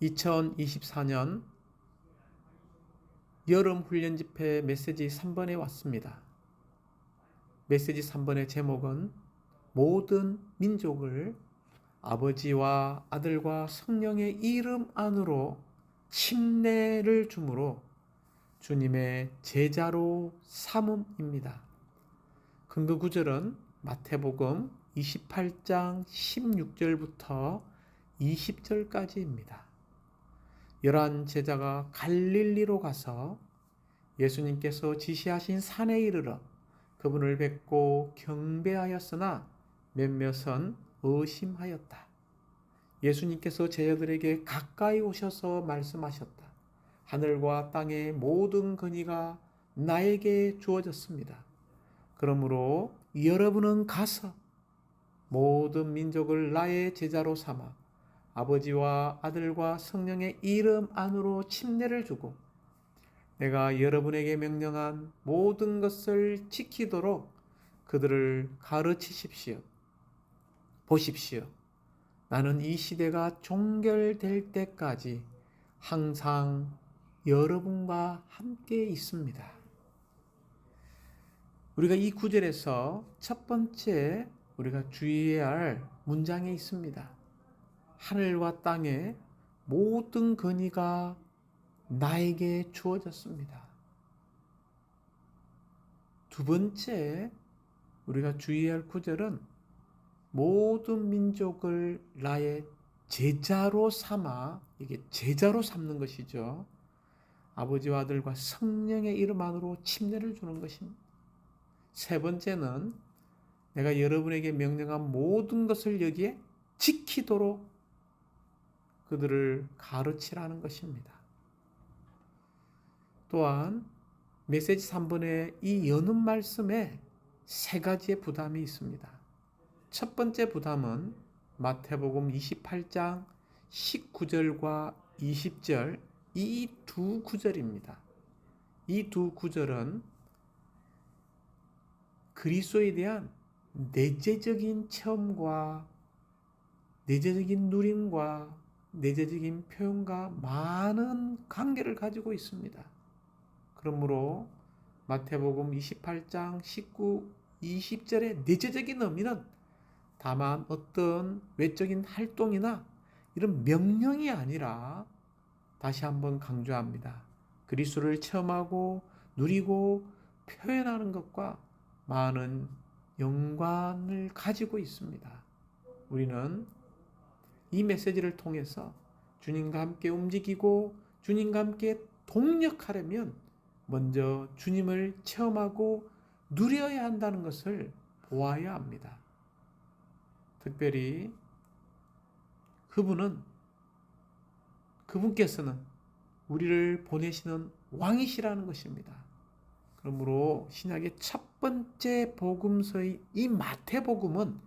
2024년 여름 훈련 집회 메시지 3번에 왔습니다. 메시지 3번의 제목은 모든 민족을 아버지와 아들과 성령의 이름 안으로 침례를 주므로 주님의 제자로 삼음입니다. 근거 구절은 마태복음 28장 16절부터 20절까지입니다. 11 제자가 갈릴리로 가서 예수님께서 지시하신 산에 이르러 그분을 뵙고 경배하였으나 몇몇은 의심하였다. 예수님께서 제자들에게 가까이 오셔서 말씀하셨다. 하늘과 땅의 모든 권위가 나에게 주어졌습니다. 그러므로 여러분은 가서 모든 민족을 나의 제자로 삼아 아버지와 아들과 성령의 이름 안으로 침례를 주고 내가 여러분에게 명령한 모든 것을 지키도록 그들을 가르치십시오. 보십시오. 나는 이 시대가 종결될 때까지 항상 여러분과 함께 있습니다. 우리가 이 구절에서 첫 번째 우리가 주의해야 할 문장이 있습니다. 하늘과 땅의 모든 권위가 나에게 주어졌습니다. 두 번째 우리가 주의해야 할 구절은 모든 민족을 나의 제자로 삼아, 이게 제자로 삼는 것이죠. 아버지와 아들과 성령의 이름 안으로 침례를 주는 것입니다. 세 번째는 내가 여러분에게 명령한 모든 것을 여기에 지키도록 그들을 가르치라는 것입니다. 또한 메시지 3번의 이 여는 말씀에 세 가지의 부담이 있습니다. 첫 번째 부담은 마태복음 28장 19절과 20절 이 두 구절입니다. 이 두 구절은 그리스도에 대한 내재적인 체험과 내재적인 누림과 내재적인 표현과 많은 관계를 가지고 있습니다. 그러므로 마태복음 28장 19, 20절의 내재적인 의미는 다만 어떤 외적인 활동이나 이런 명령이 아니라 다시 한번 강조합니다. 그리스도를 체험하고 누리고 표현하는 것과 많은 연관을 가지고 있습니다. 우리는 이 메시지를 통해서 주님과 함께 움직이고 주님과 함께 동력하려면 먼저 주님을 체험하고 누려야 한다는 것을 보아야 합니다. 특별히 그분께서는 우리를 보내시는 왕이시라는 것입니다. 그러므로 신약의 첫 번째 복음서의 이 마태복음은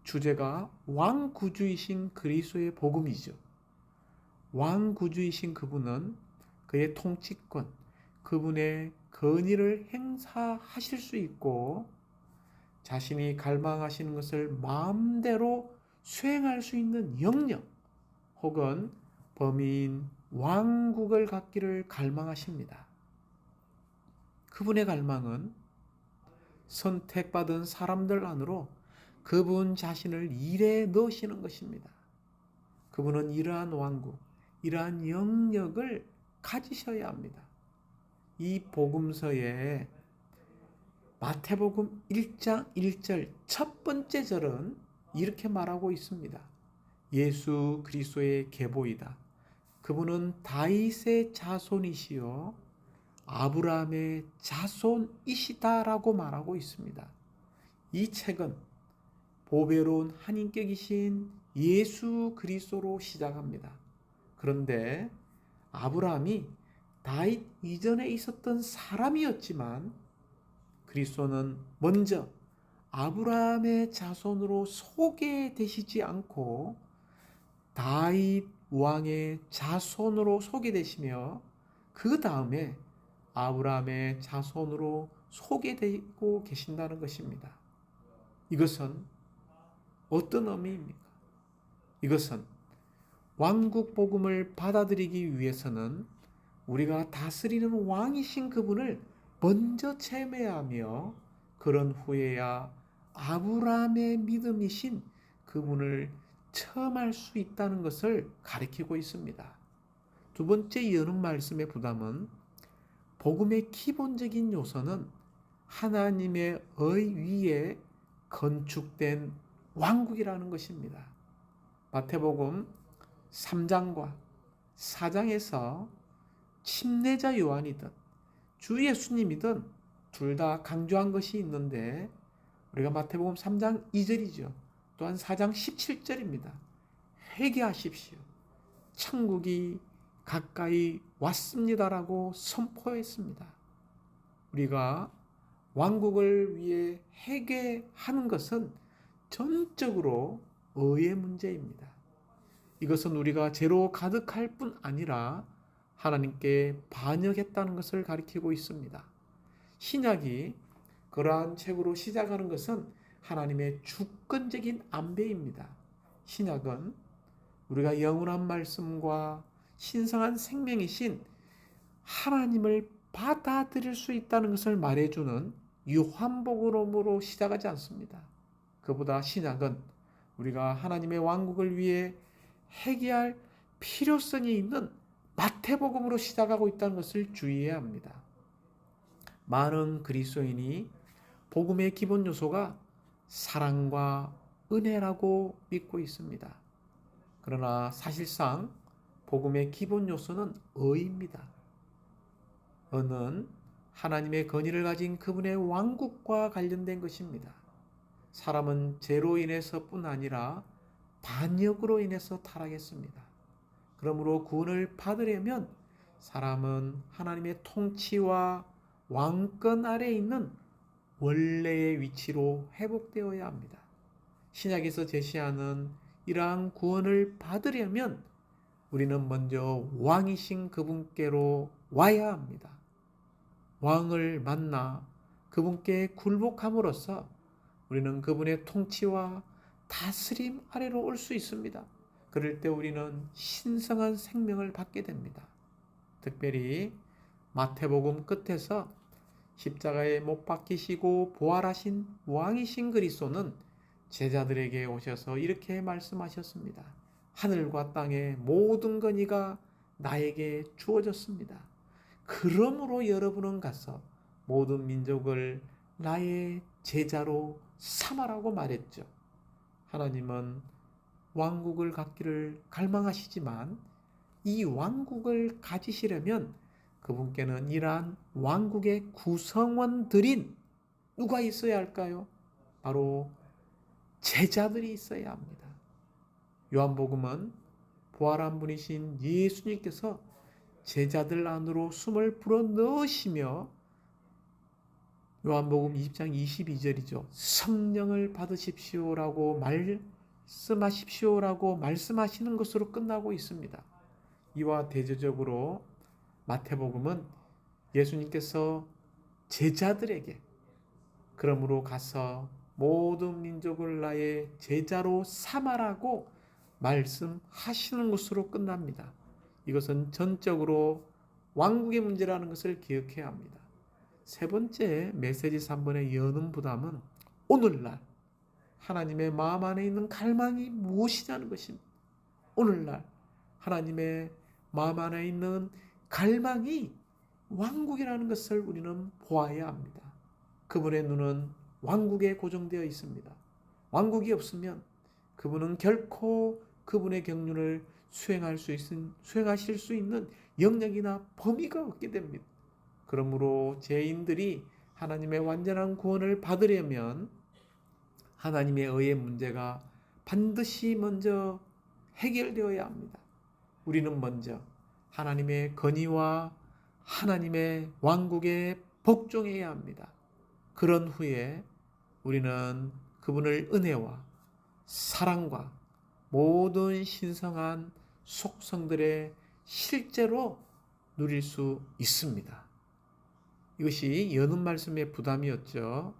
주제가 왕구주이신 그리스도의 복음이죠. 왕구주이신 그분은 그의 통치권, 그분의 권위를 행사하실 수 있고 자신이 갈망하시는 것을 마음대로 수행할 수 있는 영역 혹은 범인 왕국을 갖기를 갈망하십니다. 그분의 갈망은 선택받은 사람들 안으로 그분 자신을 일에 넣으시는 것입니다. 그분은 이러한 왕국, 이러한 영역을 가지셔야 합니다. 이 복음서에 마태복음 1장 1절 첫 번째 절은 이렇게 말하고 있습니다. 예수 그리스도의 계보이다. 그분은 다윗의 자손이시요 아브라함의 자손이시다라고 말하고 있습니다. 이 책은 보배로운 한 인격이신 예수 그리스도로 시작합니다. 그런데 아브라함이 다윗 이전에 있었던 사람이었지만 그리스도는 먼저 아브라함의 자손으로 소개되시지 않고 다윗 왕의 자손으로 소개되시며 그 다음에 아브라함의 자손으로 소개되고 계신다는 것입니다. 이것은 어떤 의미입니까? 이것은 왕국 복음을 받아들이기 위해서는 우리가 다스리는 왕이신 그분을 먼저 체험해야 하며, 그런 후에야 아브라함의 믿음이신 그분을 체험할 수 있다는 것을 가리키고 있습니다. 두 번째 여는 말씀의 부담은, 복음의 기본적인 요소는 하나님의 위에 건축된 왕국이라는 것입니다. 마태복음 3장과 4장에서 침례자 요한이든 주 예수님이든 둘 다 강조한 것이 있는데, 우리가 마태복음 3장 2절이죠. 또한 4장 17절입니다. 회개하십시오. 천국이 가까이 왔습니다라고 선포했습니다. 우리가 왕국을 위해 회개하는 것은 전적으로 의의 문제입니다. 이것은 우리가 죄로 가득할 뿐 아니라 하나님께 반역했다는 것을 가리키고 있습니다. 신약이 그러한 책으로 시작하는 것은 하나님의 주권적인 안배입니다. 신약은 우리가 영원한 말씀과 신성한 생명이신 하나님을 받아들일 수 있다는 것을 말해주는 유한복음으로 시작하지 않습니다. 그보다 신약은 우리가 하나님의 왕국을 위해 회개할 필요성이 있는 마태복음으로 시작하고 있다는 것을 주의해야 합니다. 많은 그리스도인이 복음의 기본 요소가 사랑과 은혜라고 믿고 있습니다. 그러나 사실상 복음의 기본 요소는 의입니다. 의는 하나님의 권위를 가진 그분의 왕국과 관련된 것입니다. 사람은 죄로 인해서뿐 아니라 반역으로 인해서 타락했습니다. 그러므로 구원을 받으려면 사람은 하나님의 통치와 왕권 아래에 있는 원래의 위치로 회복되어야 합니다. 신약에서 제시하는 이러한 구원을 받으려면 우리는 먼저 왕이신 그분께로 와야 합니다. 왕을 만나 그분께 굴복함으로써 우리는 그분의 통치와 다스림 아래로 올 수 있습니다. 그럴 때 우리는 신성한 생명을 받게 됩니다. 특별히 마태복음 끝에서 십자가에 못 박히시고 부활하신 왕이신 그리스도는 제자들에게 오셔서 이렇게 말씀하셨습니다. 하늘과 땅의 모든 권위가 나에게 주어졌습니다. 그러므로 여러분은 가서 모든 민족을 나의 제자로 삼아라고 말했죠. 하나님은 왕국을 갖기를 갈망하시지만 이 왕국을 가지시려면 그분께는 이러한 왕국의 구성원들인 누가 있어야 할까요? 바로 제자들이 있어야 합니다. 요한복음은 부활한 분이신 예수님께서 제자들 안으로 숨을 불어넣으시며, 요한복음 20장 22절이죠. 성령을 받으십시오라고 말씀하시는 것으로 끝나고 있습니다. 이와 대조적으로 마태복음은 예수님께서 제자들에게 그러므로 가서 모든 민족을 나의 제자로 삼아라고 말씀하시는 것으로 끝납니다. 이것은 전적으로 왕국의 문제라는 것을 기억해야 합니다. 세 번째 메시지 3번의 여는 부담은 오늘날 하나님의 마음 안에 있는 갈망이 무엇이냐는 것입니다. 오늘날 하나님의 마음 안에 있는 갈망이 왕국이라는 것을 우리는 보아야 합니다. 그분의 눈은 왕국에 고정되어 있습니다. 왕국이 없으면 그분은 결코 그분의 경륜을 수행하실 수 있는 영역이나 범위가 없게 됩니다. 그러므로 죄인들이 하나님의 완전한 구원을 받으려면 하나님의 의의 문제가 반드시 먼저 해결되어야 합니다. 우리는 먼저 하나님의 권위와 하나님의 왕국에 복종해야 합니다. 그런 후에 우리는 그분을 은혜와 사랑과 모든 신성한 속성들의 실제로 누릴 수 있습니다. 이것이 여는 말씀의 부담이었죠.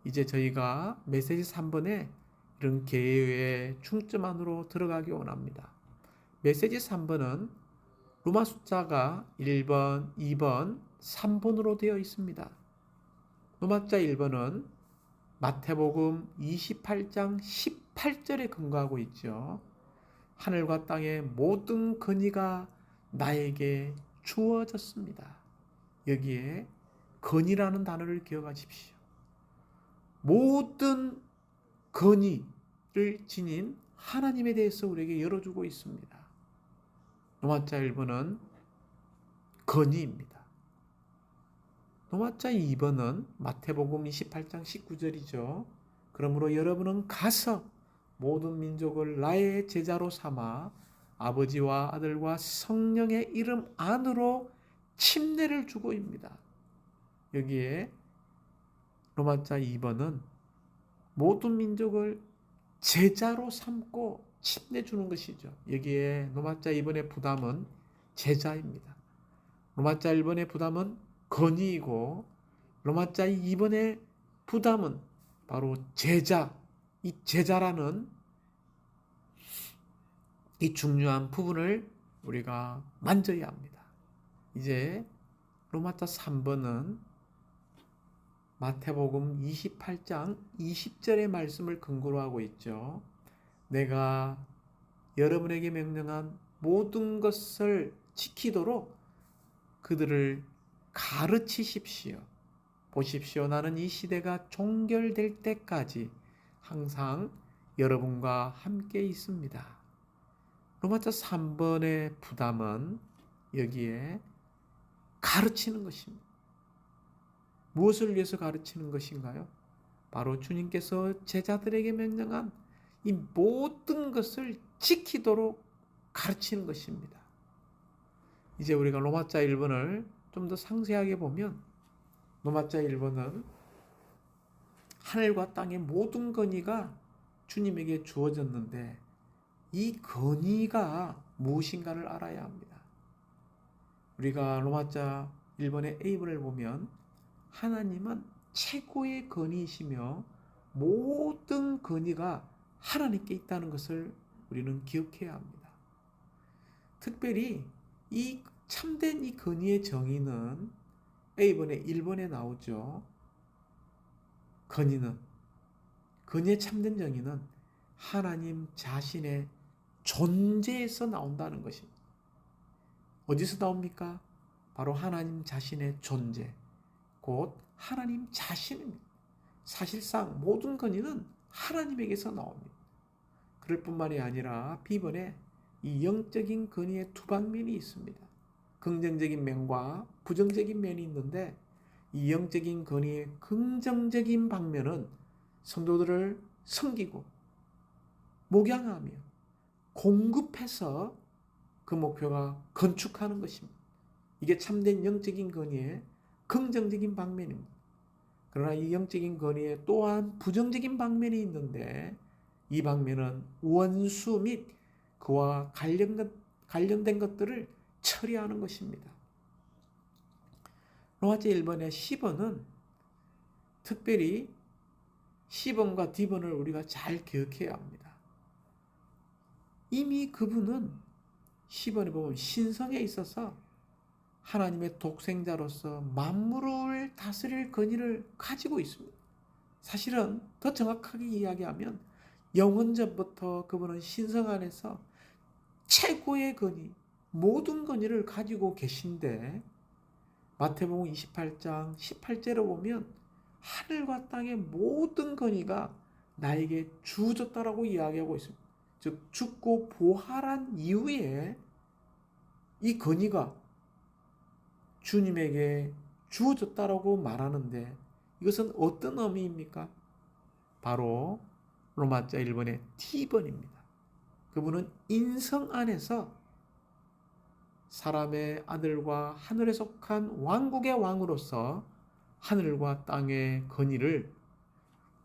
이제 저희가 메시지 3번에 이런 계획의 중점 안으로 들어가기 원합니다. 메시지 3번은 로마 숫자가 1번, 2번, 3번으로 되어 있습니다. 로마자 1번은 마태복음 28장 18절에 근거하고 있죠. 하늘과 땅의 모든 권위가 나에게 주어졌습니다. 여기에 권위라는 단어를 기억하십시오. 모든 권위를 지닌 하나님에 대해서 우리에게 열어주고 있습니다. 로마자 1번은 권위입니다. 로마자 2번은 마태복음 28장 19절이죠. 그러므로 여러분은 가서 모든 민족을 나의 제자로 삼아 아버지와 아들과 성령의 이름 안으로 침례를 주고입니다. 여기에 로마자 2번은 모든 민족을 제자로 삼고 침례 주는 것이죠. 여기에 로마자 2번의 부담은 제자입니다. 로마자 1번의 부담은 권위이고 로마자 2번의 부담은 바로 제자, 이 제자라는 이 중요한 부분을 우리가 만져야 합니다. 이제 로마자 3번은 마태복음 28장 20절의 말씀을 근거로 하고 있죠. 내가 여러분에게 명령한 모든 것을 지키도록 그들을 가르치십시오. 보십시오. 나는 이 시대가 종결될 때까지 항상 여러분과 함께 있습니다. 로마자 3번의 부담은 여기에 가르치는 것입니다. 무엇을 위해서 가르치는 것인가요? 바로 주님께서 제자들에게 명령한 이 모든 것을 지키도록 가르치는 것입니다. 이제 우리가 로마자 1번을 좀 더 상세하게 보면 로마자 1번은 하늘과 땅의 모든 권위가 주님에게 주어졌는데 이 권위가 무엇인가를 알아야 합니다. 우리가 로마자 1번의 A번을 보면 하나님은 최고의 권위이시며 모든 권위가 하나님께 있다는 것을 우리는 기억해야 합니다. 특별히 이 참된 이 권위의 정의는 A번에 1번에 나오죠. 권위의 참된 정의는 하나님 자신의 존재에서 나온다는 것입니다. 어디서 나옵니까? 바로 하나님 자신의 존재, 곧 하나님 자신입니다. 사실상 모든 권위는 하나님에게서 나옵니다. 그럴 뿐만이 아니라 B번에 이 영적인 권위의 두 방면이 있습니다. 긍정적인 면과 부정적인 면이 있는데 이 영적인 권위의 긍정적인 방면은 성도들을 섬기고 목양하며 공급해서 그 목표가 건축하는 것입니다. 이게 참된 영적인 권위의 긍정적인 방면입니다. 그러나 이 영적인 권위에 또한 부정적인 방면이 있는데 이 방면은 원수 및 그와 관련된 것들을 처리하는 것입니다. 로마자 1번의 C번은 특별히 C번과 D번을 우리가 잘 기억해야 합니다. 이미 그분은 C번에 보면 신성에 있어서 하나님의 독생자로서 만물을 다스릴 권위를 가지고 있습니다. 사실은 더 정확하게 이야기하면 영원전부터 그분은 신성 안에서 최고의 권위, 모든 권위를 가지고 계신데 마태복음 28장 18절을 보면 하늘과 땅의 모든 권위가 나에게 주어졌다라고 이야기하고 있습니다. 즉 죽고 부활한 이후에 이 권위가 주님에게 주어졌다라고 말하는데 이것은 어떤 의미입니까? 바로 로마자 1번의 T번입니다. 그분은 인성 안에서 사람의 아들과 하늘에 속한 왕국의 왕으로서 하늘과 땅의 권위를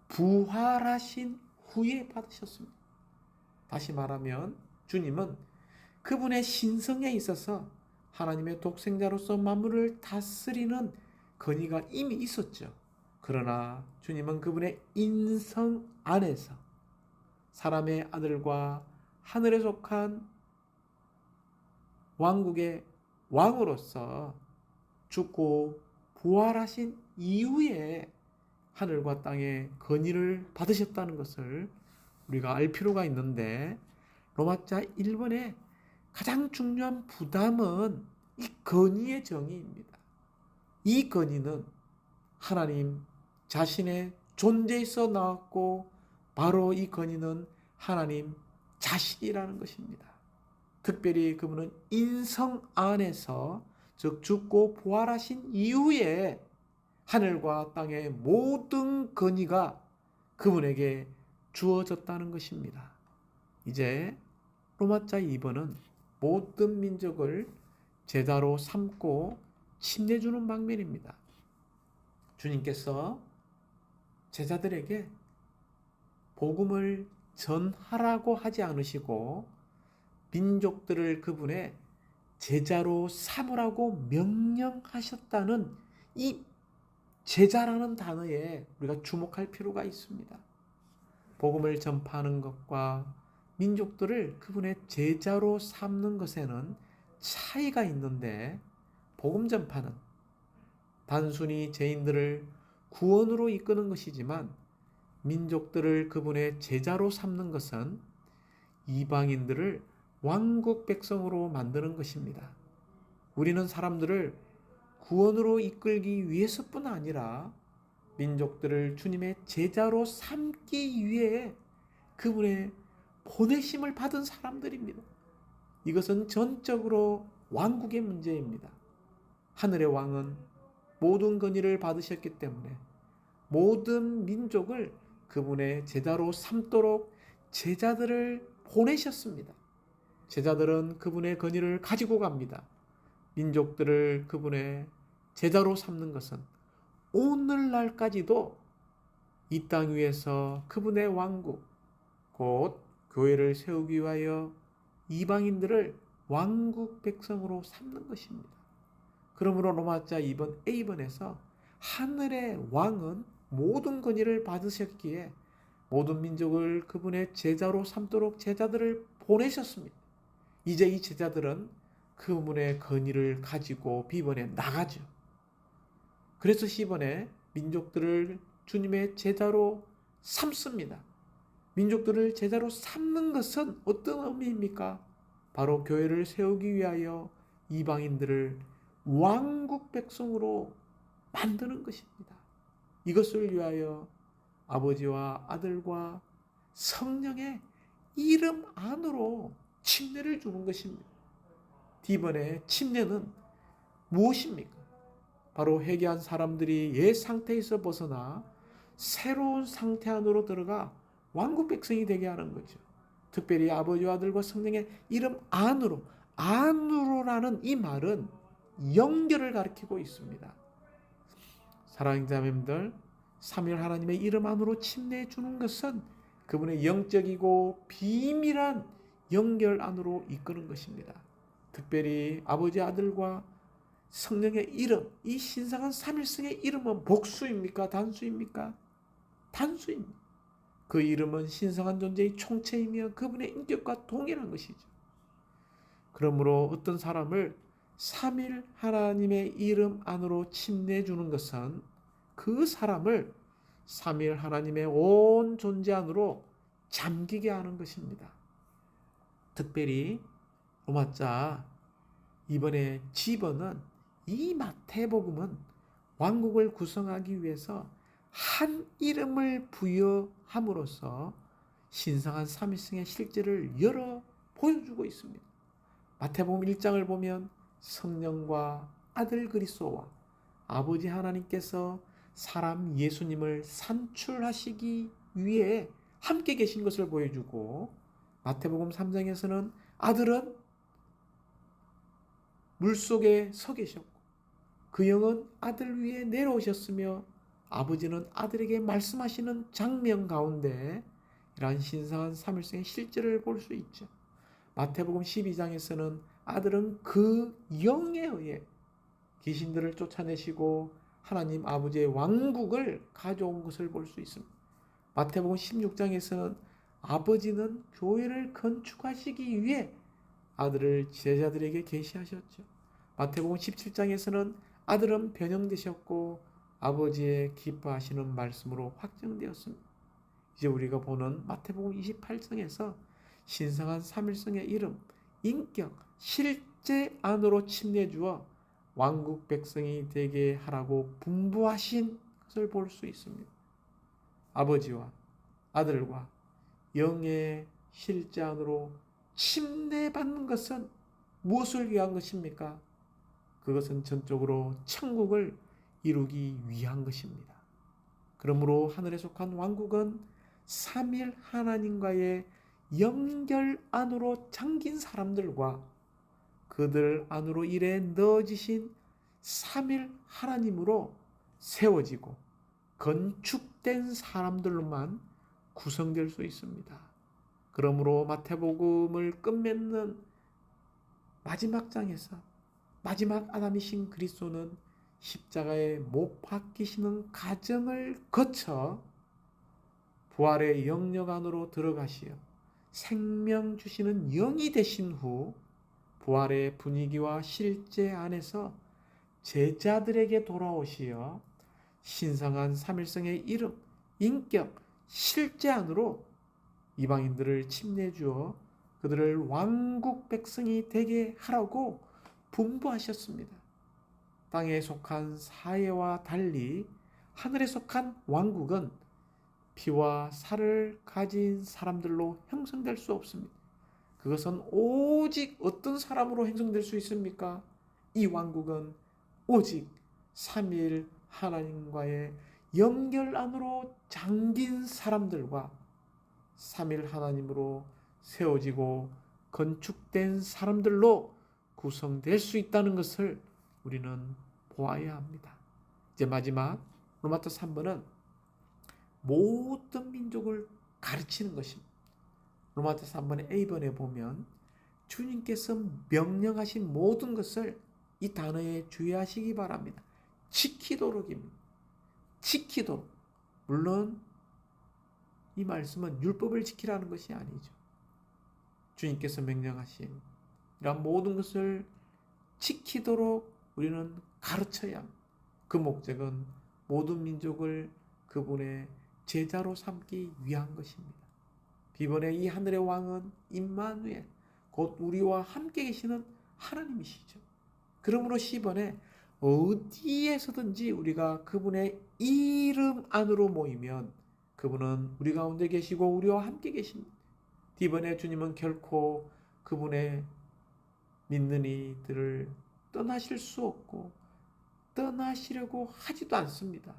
부활하신 후에 받으셨습니다. 다시 말하면 주님은 그분의 신성에 있어서 하나님의 독생자로서 만물을 다스리는 권위가 이미 있었죠. 그러나 주님은 그분의 인성 안에서 사람의 아들과 하늘에 속한 왕국의 왕으로서 죽고 부활하신 이후에 하늘과 땅의 건의를 받으셨다는 것을 우리가 알 필요가 있는데, 로마자 1번의 가장 중요한 부담은 이 건의의 정의입니다. 이 건의는 하나님 자신의 존재에서 나왔고, 바로 이 건의는 하나님 자신이라는 것입니다. 특별히 그분은 인성 안에서, 즉 죽고 부활하신 이후에 하늘과 땅의 모든 건의가 그분에게 주어졌다는 것입니다. 이제 로마자 2번은 모든 민족을 제자로 삼고 침례주는 방면입니다. 주님께서 제자들에게 복음을 전하라고 하지 않으시고 민족들을 그분의 제자로 삼으라고 명령하셨다는 이 제자라는 단어에 우리가 주목할 필요가 있습니다. 복음을 전파하는 것과 민족들을 그분의 제자로 삼는 것에는 차이가 있는데, 복음 전파는 단순히 죄인들을 구원으로 이끄는 것이지만 민족들을 그분의 제자로 삼는 것은 이방인들을 왕국 백성으로 만드는 것입니다. 우리는 사람들을 구원으로 이끌기 위해서뿐 아니라 민족들을 주님의 제자로 삼기 위해 그분의 보내심을 받은 사람들입니다. 이것은 전적으로 왕국의 문제입니다. 하늘의 왕은 모든 건의를 받으셨기 때문에 모든 민족을 그분의 제자로 삼도록 제자들을 보내셨습니다. 제자들은 그분의 건의를 가지고 갑니다. 민족들을 그분의 제자로 삼는 것은 오늘날까지도 이 땅 위에서 그분의 왕국, 곧 교회를 세우기 위하여 이방인들을 왕국 백성으로 삼는 것입니다. 그러므로 로마자 2번 A번에서 하늘의 왕은 모든 건의를 받으셨기에 모든 민족을 그분의 제자로 삼도록 제자들을 보내셨습니다. 이제 이 제자들은 그분의 건의를 가지고 B번에 나가죠. 그래서 C번에 민족들을 주님의 제자로 삼습니다. 민족들을 제자로 삼는 것은 어떤 의미입니까? 바로 교회를 세우기 위하여 이방인들을 왕국 백성으로 만드는 것입니다. 이것을 위하여 아버지와 아들과 성령의 이름 안으로 침례를 주는 것입니다. D번의 침례는 무엇입니까? 바로 회개한 사람들이 옛 상태에서 벗어나 새로운 상태 안으로 들어가 왕국 백성이 되게 하는 거죠. 특별히 아버지와 아들과 성령의 이름 안으로라는 이 말은 연결을 가리키고 있습니다. 사랑하는 자매님들, 삼위일 하나님의 이름 안으로 침례해 주는 것은 그분의 영적이고 비밀한 연결 안으로 이끄는 것입니다. 특별히 아버지, 아들과 성령의 이름, 이 신성한 삼일성의 이름은 복수입니까? 단수입니까? 단수입니다. 그 이름은 신성한 존재의 총체이며 그분의 인격과 동일한 것이죠. 그러므로 어떤 사람을 삼일 하나님의 이름 안으로 침례해 주는 것은 그 사람을 삼일 하나님의 온 존재 안으로 잠기게 하는 것입니다. 특별히 로마자 이번에 G번은 이 마태복음은 왕국을 구성하기 위해서 한 이름을 부여함으로써 신성한 삼위성의 실제를 열어 보여주고 있습니다. 마태복음 1장을 보면 성령과 아들 그리스도와 아버지 하나님께서 사람 예수님을 산출하시기 위해 함께 계신 것을 보여주고, 마태복음 3장에서는 아들은 물속에 서 계셨고 그 영은 아들 위에 내려오셨으며 아버지는 아들에게 말씀하시는 장면 가운데 이러한 신성한 삼일성의 실제를 볼 수 있죠. 마태복음 12장에서는 아들은 그 영에 의해 귀신들을 쫓아내시고 하나님 아버지의 왕국을 가져온 것을 볼 수 있습니다. 마태복음 16장에서는 아버지는 교회를 건축하시기 위해 아들을 제자들에게 계시하셨죠. 마태복음 17장에서는 아들은 변형되셨고 아버지의 기뻐하시는 말씀으로 확정되었습니다. 이제 우리가 보는 마태복음 28장에서 신성한 삼일성의 이름, 인격, 실제 안으로 침례주어 왕국 백성이 되게 하라고 분부하신 것을 볼 수 있습니다. 아버지와 아들과 영의 실제 안으로 침례받는 것은 무엇을 위한 것입니까? 그것은 전적으로 천국을 이루기 위한 것입니다. 그러므로 하늘에 속한 왕국은 삼일 하나님과의 연결 안으로 잠긴 사람들과 그들 안으로 일에 넣어지신 삼일 하나님으로 세워지고 건축된 사람들로만 구성될 수 있습니다. 그러므로 마태복음을 끝맺는 마지막 장에서 마지막 아담이신 그리스도는 십자가에 못 박히시는 과정을 거쳐 부활의 영역 안으로 들어가시어 생명 주시는 영이 되신 후 부활의 분위기와 실제 안에서 제자들에게 돌아오시어 신성한 삼일성의 이름, 인격, 실제 안으로 이방인들을 침례 주어 그들을 왕국 백성이 되게 하라고 분부하셨습니다. 땅에 속한 사회와 달리 하늘에 속한 왕국은 피와 살을 가진 사람들로 형성될 수 없습니다. 그것은 오직 어떤 사람으로 형성될 수 있습니까? 이 왕국은 오직 삼위일 하나님과의 연결 안으로 잠긴 사람들과 삼위일 하나님으로 세워지고 건축된 사람들로 구성될 수 있다는 것을 우리는 보아야 합니다. 이제 마지막 로마서 3번은 모든 민족을 가르치는 것입니다. 로마서 3번의 A번에 보면 주님께서 명령하신 모든 것을 이 단어에 주의하시기 바랍니다. 지키도록입니다. 지키도록. 물론 이 말씀은 율법을 지키라는 것이 아니죠. 주님께서 명령하신 이런 모든 것을 지키도록 우리는 가르쳐야 합니다. 그 목적은 모든 민족을 그분의 제자로 삼기 위한 것입니다. 이번에 이 하늘의 왕은 임마누엘, 곧 우리와 함께 계시는 하나님이시죠. 그러므로 시번에 어디에서든지 우리가 그분의 이름 안으로 모이면 그분은 우리 가운데 계시고 우리와 함께 계십니다. 이번에 주님은 결코 그분의 믿는 이들을 떠나실 수 없고 떠나시려고 하지도 않습니다.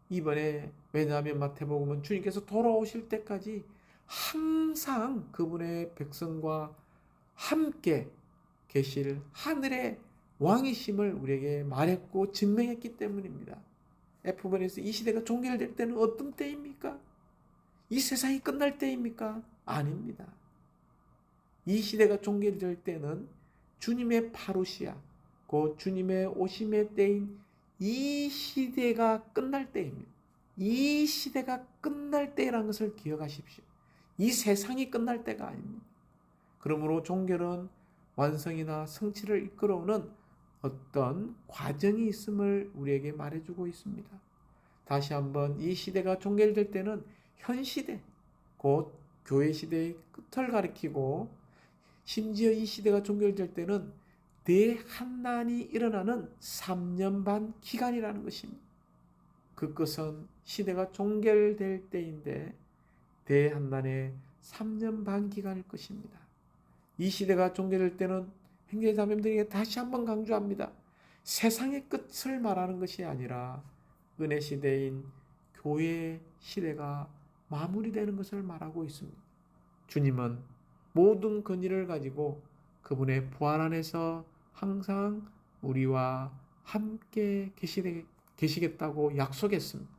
이번에 왜냐하면 마태복음은 주님께서 돌아오실 때까지 항상 그분의 백성과 함께 계실 하늘의 왕이심을 우리에게 말했고 증명했기 때문입니다. F번에서 이 시대가 종결될 때는 어떤 때입니까? 이 세상이 끝날 때입니까? 아닙니다. 이 시대가 종결될 때는 주님의 파루시아, 곧 주님의 오심의 때인 이 시대가 끝날 때입니다. 이 시대가 끝날 때라는 것을 기억하십시오. 이 세상이 끝날 때가 아닙니다. 그러므로 종결은 완성이나 성취를 이끌어오는 어떤 과정이 있음을 우리에게 말해주고 있습니다. 다시 한번 이 시대가 종결될 때는 현 시대, 곧 교회 시대의 끝을 가리키고 심지어 이 시대가 종결될 때는 대환난이 일어나는 3년 반 기간이라는 것입니다. 그것은 시대가 종결될 때인데 대환난의 3년 반 기간일 것입니다. 이 시대가 종결될 때는 형제자매들에게 다시 한번 강조합니다. 세상의 끝을 말하는 것이 아니라 은혜 시대인 교회 시대가 마무리되는 것을 말하고 있습니다. 주님은 모든 권위를 가지고 그분의 부활 안에서 항상 우리와 함께 계시겠다고 약속했습니다.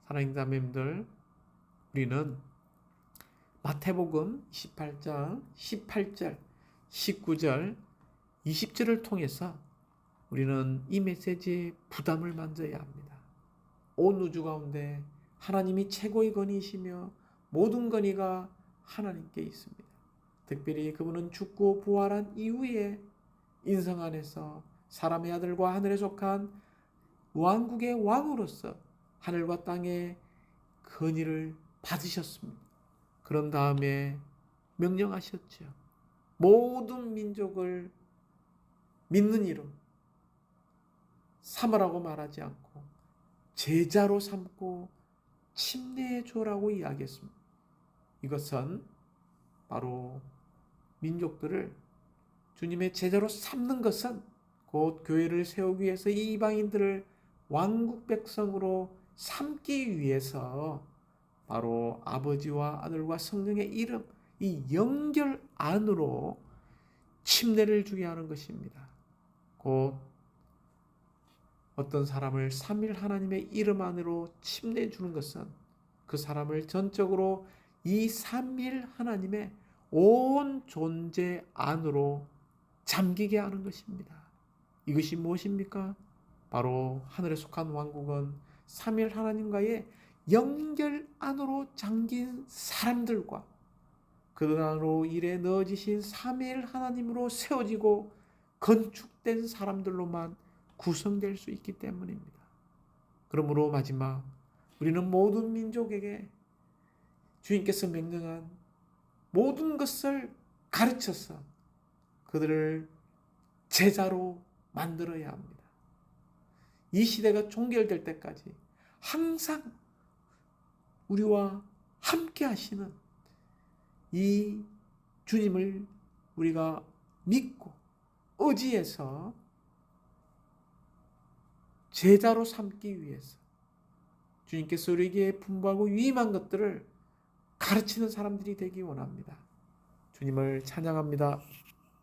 사랑하는 자매님들, 우리는 마태복음 28장 18절, 19절, 20절을 통해서 우리는 이 메시지의 부담을 만져야 합니다. 온 우주 가운데 하나님이 최고의 권위이시며 모든 권위가 하나님께 있습니다. 특별히 그분은 죽고 부활한 이후에 인성 안에서 사람의 아들과 하늘에 속한 왕국의 왕으로서 하늘과 땅의 건의를 받으셨습니다. 그런 다음에 명령하셨죠. 모든 민족을 믿는 이로 삼으라고 말하지 않고 제자로 삼고 침례해 주라고 이야기했습니다. 이것은 바로 민족들을 주님의 제자로 삼는 것은 곧 교회를 세우기 위해서 이 이방인들을 왕국 백성으로 삼기 위해서 바로 아버지와 아들과 성령의 이름, 이 연결 안으로 침례를 주게 하는 것입니다. 곧 어떤 사람을 삼위 하나님의 이름 안으로 침례해 주는 것은 그 사람을 전적으로 이 삼위 하나님의 온 존재 안으로 잠기게 하는 것입니다. 이것이 무엇입니까? 바로 하늘에 속한 왕국은 삼위 하나님과의 연결 안으로 잠긴 사람들과 그 안으로 일에 넣어지신 삼위 하나님으로 세워지고 건축된 사람들로만 구성될 수 있기 때문입니다. 그러므로 마지막 우리는 모든 민족에게 주님께서 명령한 모든 것을 가르쳐서 그들을 제자로 만들어야 합니다. 이 시대가 종결될 때까지 항상 우리와 함께 하시는 이 주님을 우리가 믿고 의지해서 제자로 삼기 위해서 주님께서 우리에게 분부하고 위임한 것들을 가르치는 사람들이 되기 원합니다. 주님을 찬양합니다.